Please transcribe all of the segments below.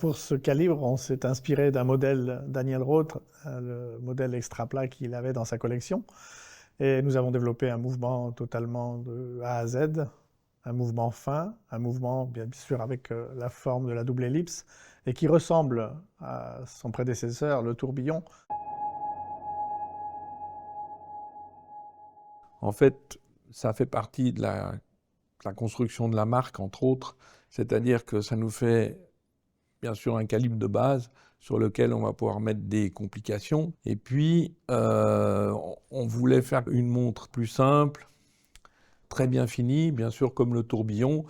Pour ce calibre, on s'est inspiré d'un modèle Daniel Roth, le modèle extra plat qu'il avait dans sa collection. Et nous avons développé un mouvement totalement de A à Z, un mouvement fin, un mouvement bien sûr avec la forme de la double ellipse, et qui ressemble à son prédécesseur, le tourbillon. En fait, ça fait partie de la construction de la marque, entre autres, c'est-à-dire que ça nous fait bien sûr un calibre de base sur lequel on va pouvoir mettre des complications. Et puis, on voulait faire une montre plus simple, très bien finie, bien sûr comme le tourbillon.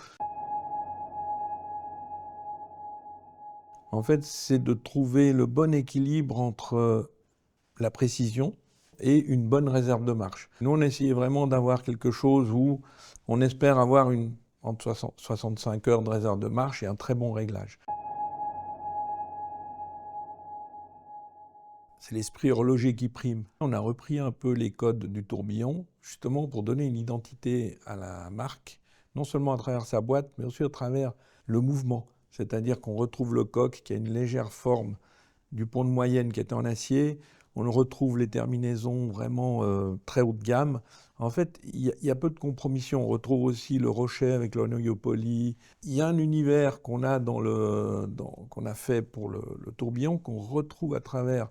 En fait, c'est de trouver le bon équilibre entre la précision et une bonne réserve de marche. Nous, on essayait vraiment d'avoir quelque chose où on espère avoir entre 65 heures de réserve de marche et un très bon réglage. C'est l'esprit horloger qui prime. On a repris un peu les codes du tourbillon, justement pour donner une identité à la marque, non seulement à travers sa boîte, mais aussi à travers le mouvement. C'est-à-dire qu'on retrouve le coq qui a une légère forme du pont de moyenne qui était en acier. On retrouve les terminaisons vraiment très haut de gamme. En fait, il y a peu de compromission. On retrouve aussi le rochet avec le noyau poli. Il y a un univers qu'on a qu'on a fait pour le tourbillon, qu'on retrouve à travers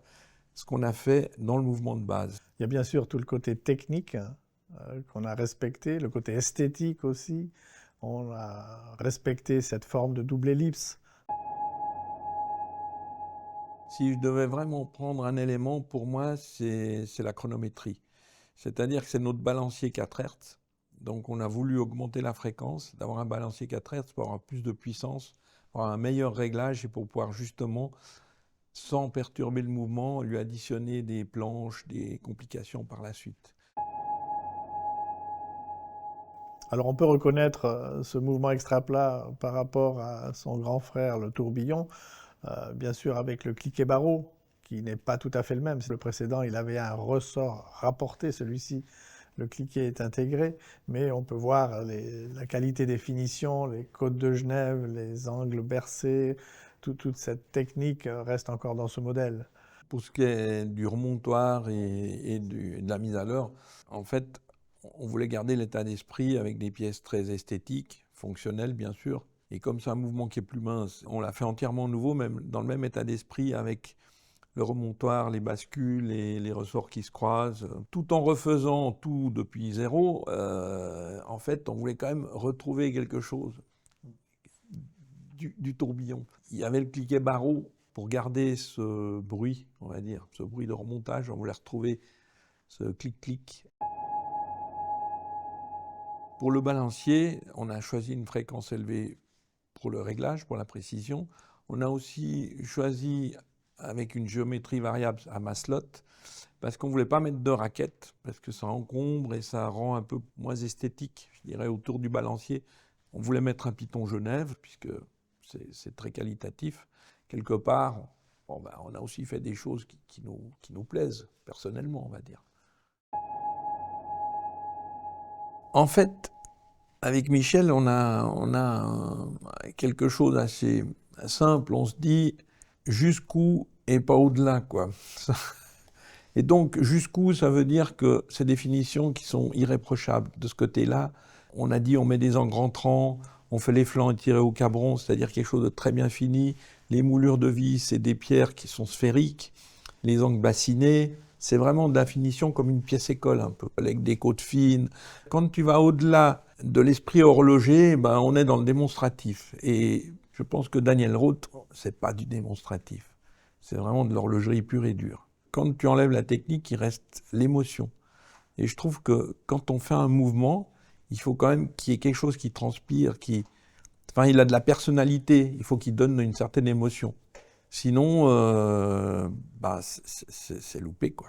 ce qu'on a fait dans le mouvement de base. Il y a bien sûr tout le côté technique qu'on a respecté, le côté esthétique aussi. On a respecté cette forme de double ellipse. Si je devais vraiment prendre un élément, pour moi, c'est la chronométrie. C'est-à-dire que c'est notre balancier 4 Hz. Donc on a voulu augmenter la fréquence, d'avoir un balancier 4 Hz pour avoir plus de puissance, pour avoir un meilleur réglage et pour pouvoir justement, sans perturber le mouvement, lui additionner des planches, des complications par la suite. Alors on peut reconnaître ce mouvement extra plat par rapport à son grand frère, le tourbillon, bien sûr avec le cliquet barreau, qui n'est pas tout à fait le même. Le précédent, il avait un ressort rapporté, celui-ci, le cliquet est intégré, mais on peut voir la qualité des finitions, les côtes de Genève, les angles bercés, toute cette technique reste encore dans ce modèle. Pour ce qui est du remontoir et de la mise à l'heure, en fait, on voulait garder l'état d'esprit avec des pièces très esthétiques, fonctionnelles bien sûr. Et comme c'est un mouvement qui est plus mince, on l'a fait entièrement nouveau, même dans le même état d'esprit avec le remontoir, les bascules, les ressorts qui se croisent. Tout en refaisant tout depuis zéro, en fait, on voulait quand même retrouver quelque chose du tourbillon. Il y avait le cliquet barreau pour garder ce bruit, on va dire, ce bruit de remontage. On voulait retrouver ce clic-clic. Pour le balancier, on a choisi une fréquence élevée pour le réglage, pour la précision. On a aussi choisi avec une géométrie variable à maslot, parce qu'on ne voulait pas mettre de raquettes, parce que ça encombre et ça rend un peu moins esthétique, je dirais, autour du balancier. On voulait mettre un piton Genève, puisque c'est très qualitatif. Quelque part, bon, on a aussi fait des choses qui nous plaisent, personnellement, on va dire. En fait, avec Michel, on a quelque chose d'assez simple. On se dit jusqu'où et pas au-delà, quoi. Et donc, jusqu'où, ça veut dire que ces définitions qui sont irréprochables. De ce côté-là, on a dit on met des angles rentrants, on fait les flancs étirés au cabron, c'est-à-dire quelque chose de très bien fini. Les moulures de vis, c'est des pierres qui sont sphériques. Les angles bassinés, c'est vraiment de la finition comme une pièce école, un peu, avec des côtes fines. Quand tu vas au-delà de l'esprit horloger, on est dans le démonstratif. Et je pense que Daniel Roth, c'est pas du démonstratif. C'est vraiment de l'horlogerie pure et dure. Quand tu enlèves la technique, il reste l'émotion. Et je trouve que quand on fait un mouvement, il faut quand même qu'il y ait quelque chose qui transpire, enfin, il a de la personnalité, il faut qu'il donne une certaine émotion. Sinon, c'est loupé, quoi.